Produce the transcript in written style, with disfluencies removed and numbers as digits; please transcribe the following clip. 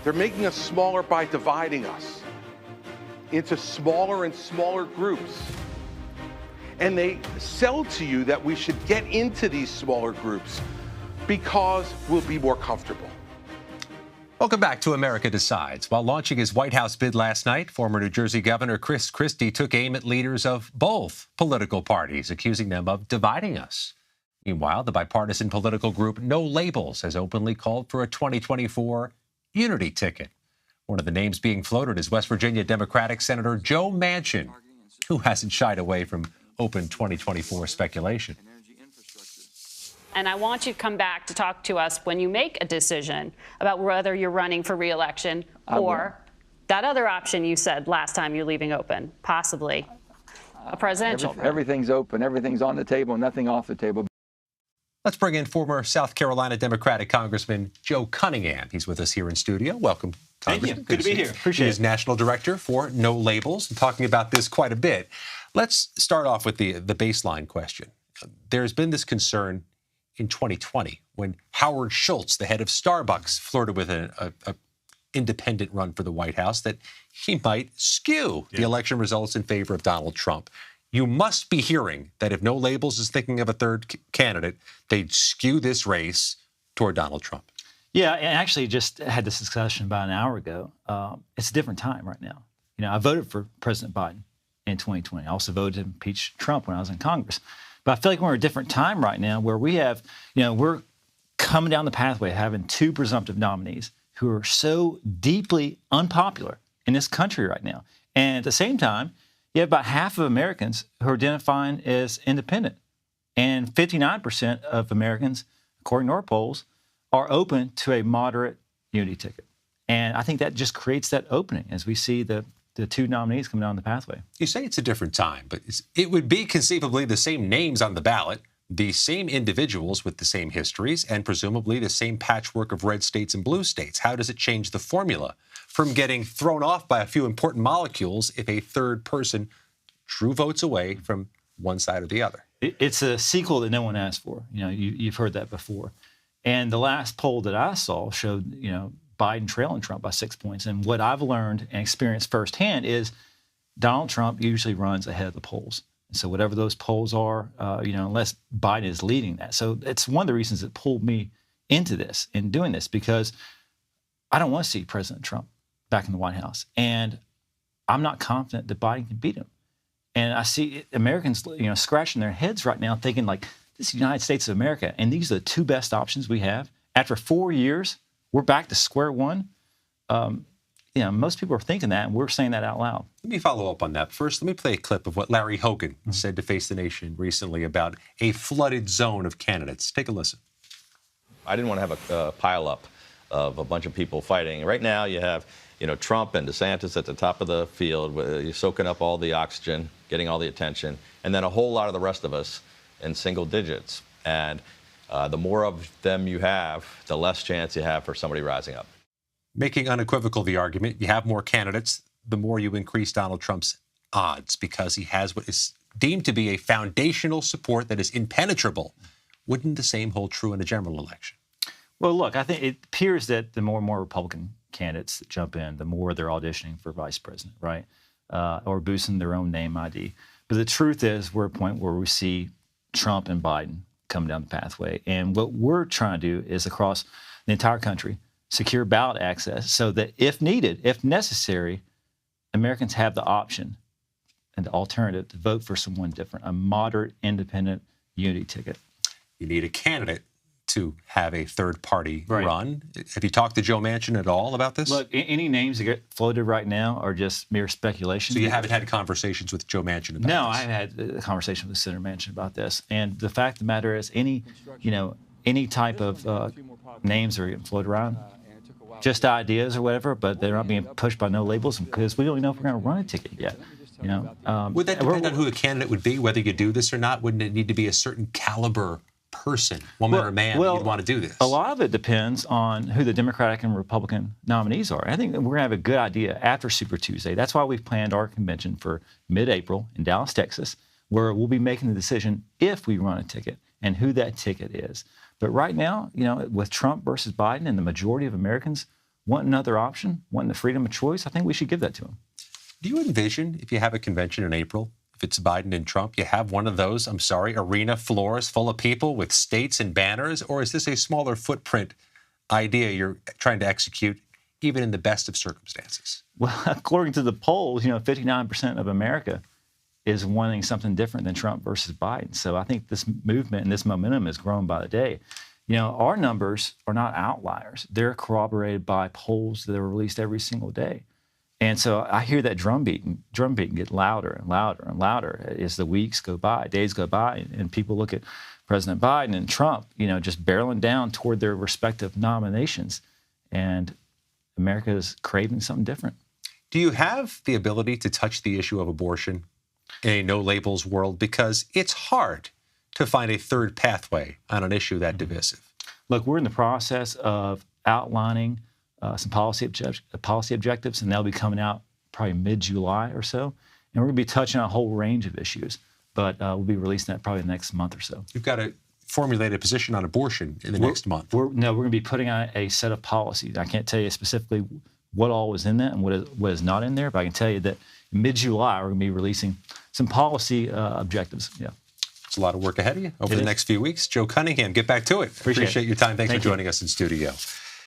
They're making us smaller by dividing us into smaller and smaller groups. And they sell to you that we should get into these smaller groups because we'll be more comfortable. Welcome back to America Decides. While launching his White House bid last night, former New Jersey Governor Chris Christie took aim at leaders of both political parties, accusing them of dividing us. Meanwhile, the bipartisan political group No Labels has openly called for a 2024 unity ticket. One of the names being floated is West Virginia Democratic Senator Joe Manchin, who hasn't shied away from open 2024 speculation. And I want you to come back to talk to us when you make a decision about whether you're running for re-election or that other option you said last time you're leaving open, possibly a presidential. Everything's open. Everything's on the table. Nothing off the table. Let's bring in former South Carolina Democratic Congressman Joe Cunningham. He's with us here in studio. Welcome, Congressman. Thank you. Good to be here. Appreciate it. He's National Director for No Labels and talking about this quite a bit. Let's start off with the baseline question. There's been this concern in 2020 when Howard Schultz, the head of Starbucks, flirted with an independent run for the White House, that he might skew the election results in favor of Donald Trump. You must be hearing that if No Labels is thinking of a third candidate, they'd skew this race toward Donald Trump. Yeah, and actually just had this discussion about an hour ago. It's a different time right now. You know, I voted for President Biden in 2020. I also voted to impeach Trump when I was in Congress. But I feel like we're in a different time right now where we have, we're coming down the pathway of having two presumptive nominees who are so deeply unpopular in this country right now. And at the same time, you have about half of Americans who are identifying as independent. And 59% of Americans, according to our polls, are open to a moderate unity ticket. And I think that just creates that opening as we see the two nominees coming down the pathway. You say it's a different time, but it would be conceivably the same names on the ballot, the same individuals with the same histories, and presumably the same patchwork of red states and blue states. How does it change the formula from getting thrown off by a few important molecules if a third person drew votes away from one side or the other? It's a sequel that no one asked for. You've heard that before. And the last poll that I saw showed, Biden trailing Trump by 6 points. And what I've learned and experienced firsthand is Donald Trump usually runs ahead of the polls. And so whatever those polls are, unless Biden is leading that. So it's one of the reasons that pulled me into this and doing this, because I don't want to see President Trump back in the White House. And I'm not confident that Biden can beat him. And I see Americans, scratching their heads right now thinking like, this is the United States of America. And these are the two best options we have. After 4 years, we're back to square one. Most people are thinking that, and we're saying that out loud. Let me follow up on that. First, let me play a clip of what Larry Hogan said to Face the Nation recently about a flooded zone of candidates. Take a listen. I didn't want to have a pile-up of a bunch of people fighting. Right now, you have, Trump and DeSantis at the top of the field. You're soaking up all the oxygen, getting all the attention, and then a whole lot of the rest of us in single digits. And the more of them you have, the less chance you have for somebody rising up. Making unequivocal the argument, you have more candidates, the more you increase Donald Trump's odds because he has what is deemed to be a foundational support that is impenetrable. Wouldn't the same hold true in a general election? Well, look, I think it appears that the more and more Republican candidates that jump in, the more they're auditioning for vice president, right? Or boosting their own name ID. But the truth is we're at a point where we see Trump and Biden come down the pathway. And what we're trying to do is across the entire country, secure ballot access so that if needed, if necessary, Americans have the option and the alternative to vote for someone different, a moderate, independent unity ticket. You need a candidate to have a third-party run. Have you talked to Joe Manchin at all about this? Look, any names that get floated right now are just mere speculation. So you haven't had conversations with Joe Manchin about this? No, I haven't had a conversation with Senator Manchin about this. And the fact of the matter is any type of names are getting floated around, just ideas or whatever, but they're not being pushed by No Labels because we don't even know if we're going to run a ticket yet. Would that depend on who the candidate would be, whether you do this or not? Wouldn't it need to be a certain caliber person, woman or man, that you'd want to do this? A lot of it depends on who the Democratic and Republican nominees are. I think we're going to have a good idea after Super Tuesday. That's why we've planned our convention for mid-April in Dallas, Texas, where we'll be making the decision if we run a ticket and who that ticket is. But right now, with Trump versus Biden and the majority of Americans want another option, want the freedom of choice, I think we should give that to them. Do you envision, if you have a convention in April, if it's Biden and Trump, you have one of those, arena floors full of people with states and banners? Or is this a smaller footprint idea you're trying to execute, even in the best of circumstances? Well, according to the polls, 59% of America is wanting something different than Trump versus Biden. So I think this movement and this momentum is growing by the day. Our numbers are not outliers. They're corroborated by polls that are released every single day. And so I hear that drumbeat get louder and louder and louder as the weeks go by, days go by, and people look at President Biden and Trump, just barreling down toward their respective nominations. And America is craving something different. Do you have the ability to touch the issue of abortion in a no-labels world? Because it's hard to find a third pathway on an issue that divisive. Look, we're in the process of outlining some policy objectives, and they'll be coming out probably mid-July or so. And we're going to be touching on a whole range of issues, but we'll be releasing that probably the next month or so. You've got to formulate a position on abortion in the next month. We're going to be putting out a set of policies. I can't tell you specifically what all is in that and what is not in there, but I can tell you that mid-July we're going to be releasing some policy objectives. Yeah. It's a lot of work ahead of you over the next few weeks. Joe Cunningham, get back to it. Appreciate your time. Thanks for joining us in studio.